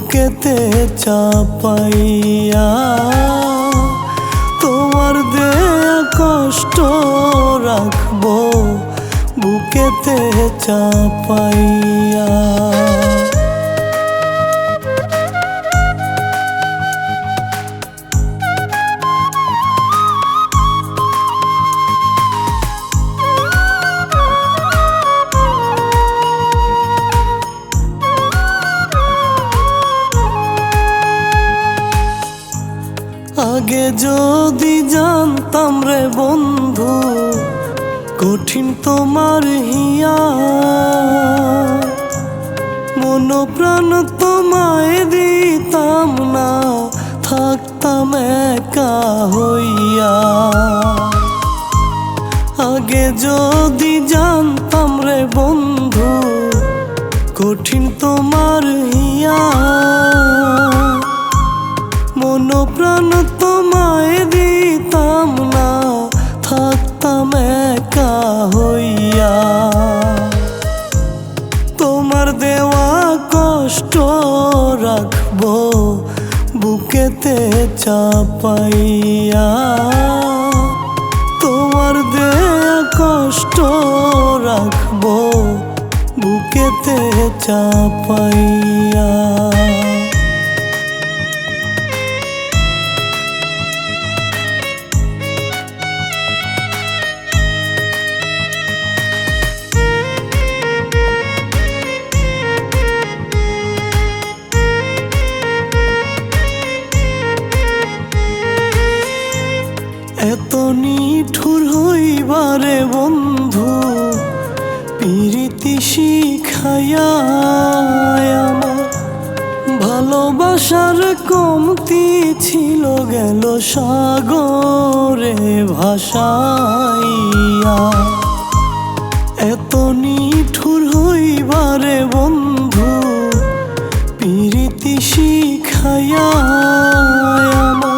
বুকেতে চাপাইয়া তোমার দেয়া কষ্ট রাখবো বুকেতে চাপাইয়া। আগে যদি জানতাম রে বন্ধু কঠিন তোমার হিয়া, মন প্রাণ তোমায় দিতাম না থাকতাম একা হইয়া। আগে যদি জানতাম রে বন্ধু কঠিন তোমার হিয়া, মন প্রাণ তোমায় দিতাম না থাকতাম একা হইয়া। তোমার দেওয়া কষ্ট রাখবো বুকেতে চাপাইয়া, তোমার দেওয়া কষ্ট রাখবো বুকেতে চাপাইয়া। এত নিঠুর হইবারে বন্ধু প্রীতি শিখাইয়া, আমার ভালোবাসার কমতি ছিল গেল সাগরে ভাসাইয়া। এত নিঠুর হইবারে বন্ধু প্রীতি শিখাইয়া, আমার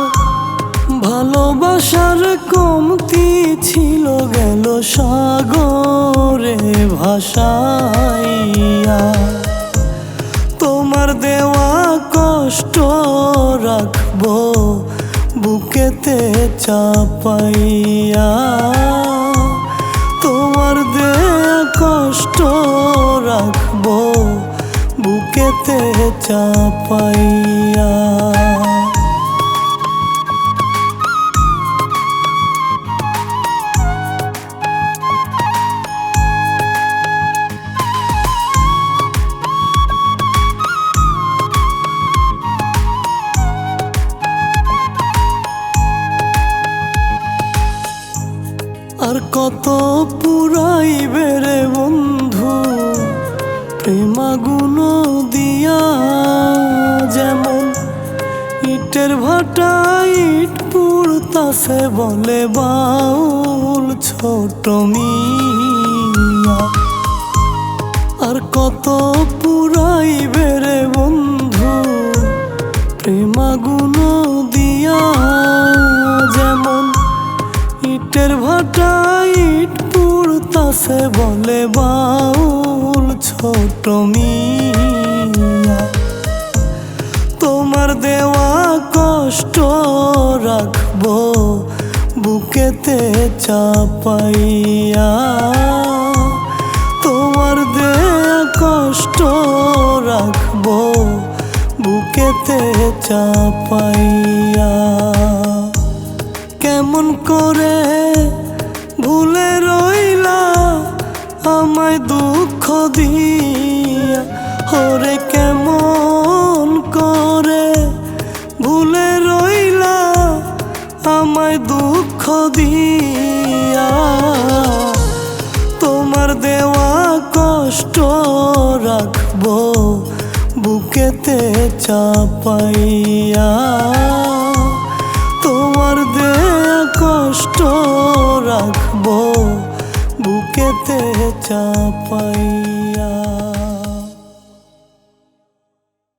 ভালোবাসার কমতি ছিল গেল সাগরে ভাসাইয়া। তোমার দেওয়া কষ্ট রাখবো বুকেতে চাপাইয়া, তোমার দেওয়া কষ্ট রাখবো বুকেতে চাপাইয়া। আর কত পুরাইবে রে বন্ধু প্রেমাগুণ দিয়া, যেমন ইটের ভাটা ইট পুড়তাছে বলে বাউল ছোট মিয়া। আর কত পুরাইবে রে বন্ধু প্রেমাগুণ দিয়া, যেমন ইটের ভাটা ইট পুড়তাছে বলে বাউল ছোট মিয়া। তোমার দেওয়া কষ্ট রাখবো বুকেতে চাপাইয়া, তোমার দেওয়া কষ্ট রাখবো বুকেতে চাপাইয়া। কেমন করে ভুলে রইলা আমায় দুঃখ দিয়া, ওরে কেমন করে ভুলে রইলা আমায় দুঃখ দিয়া। তোমার দেওয়া কষ্ট রাখবো বুকেতে চাপাইয়া, তোমার দেয়া কষ্ট রাখবো বুকেতে চাপাইয়া।